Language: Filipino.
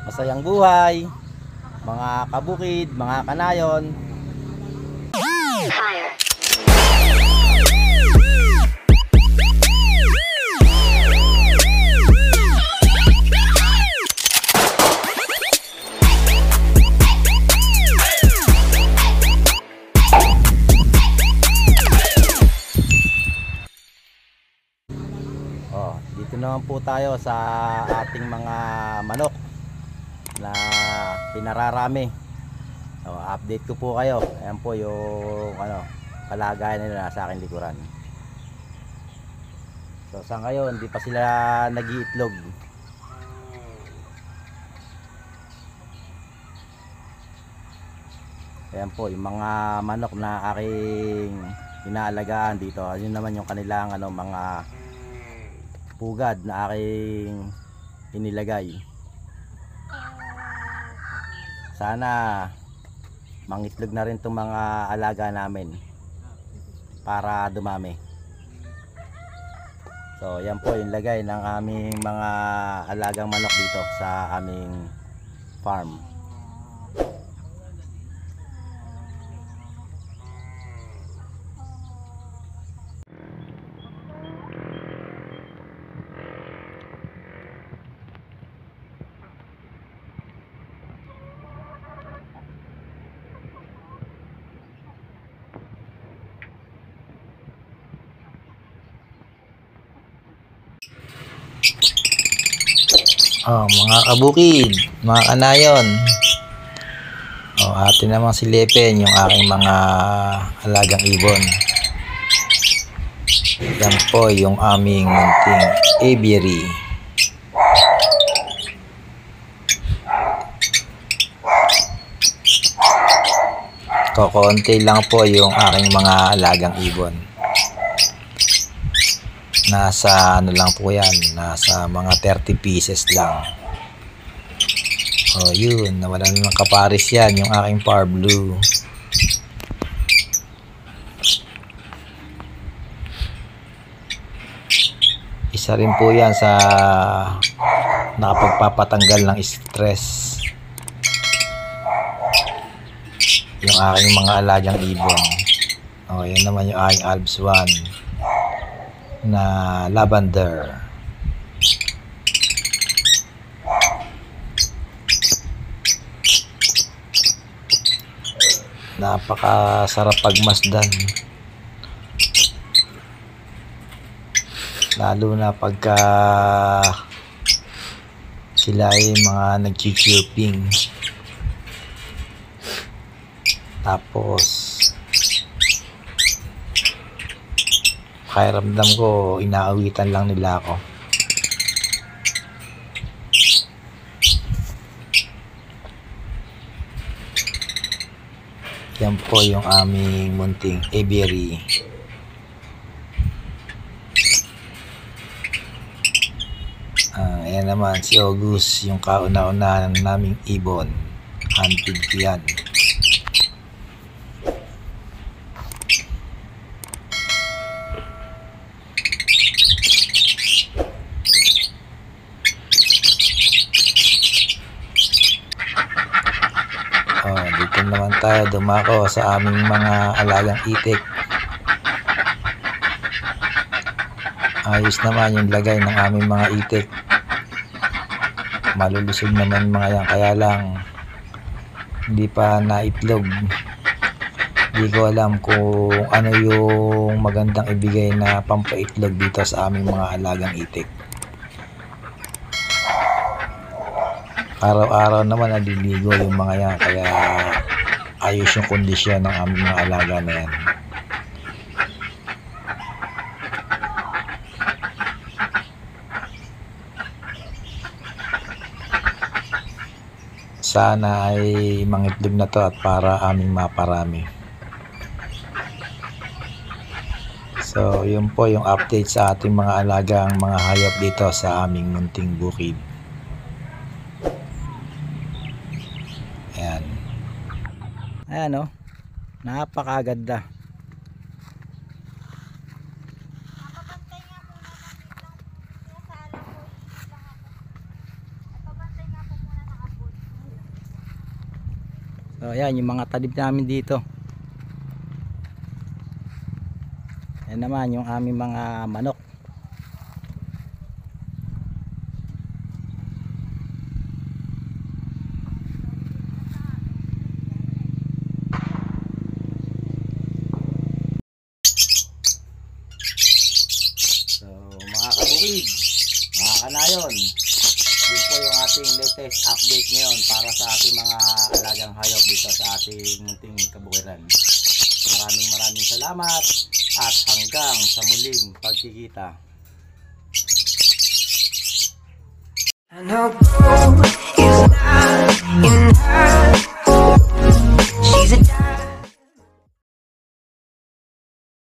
masayang buhay, mga kabukid, mga kanayon. Dito naman po tayo sa ating mga manok na pinararami. Update ko po kayo. Ayan po yung kalagayan nila sa aking likuran. So sa ngayon hindi pa sila nag-iitlog. Ayan po yung mga manok na aking inaalagaan dito. Yun naman yung kanilang mga pugad na aking inilagay. Sana mangitlog na rin itong mga alaga namin para dumami. So yan po yung lagay ng aming mga alagang manok dito sa aming farm. Mga kabukid, mga kanayon. Atin namang si Lepen, yung aking mga alagang ibon. Yan po yung aming munting aviary. Kokonti lang po yung aking mga alagang ibon. Nasa lang po yan, nasa mga 30 pieces lang. Yun, nawala ng kaparis yan, yung aking Par Blue. Isa rin po yan sa nakapagpapatanggal ng stress, yung aking mga alagang ibon. Yan naman yung aking Alps 1 na lavender. Napakasarap pagmasdan, lalo na pagka sila ay mga nag-chirping. Tapos pakiramdam ko inaawitan lang nila ako. Yan po yung aming munting aviary. Ayan naman si August, yung kauna-una ng naming ibon. Hunted ko yan. Dito naman tayo dumako sa aming mga alagang itik. Ayos naman yung lagay ng aming mga itik. Malulusog naman mga yan, kaya lang hindi pa naitlog. Hindi ko alam kung ano yung magandang ibigay na pampaitlog dito sa aming mga alagang itik. Araw-araw naman naliligo yung mga yan, kaya ayos yung kondisyon ng aming mga alaga na yan. Sana ay mangitlog na to at para aming maparami. So yun po yung update sa ating mga alagang mga hayop dito sa aming munting bukid. Ayan napakaganda. So ayan yung mga tanim namin dito. Ayan naman yung aming mga manok. So mga kabukid, mga kanayon, yun po yung ating latest update ngayon para sa ating mga alagang hayop dito sa ating munting kabukiran. Maraming salamat at hanggang sa muling pagkikita. I know gold is not in her. She's a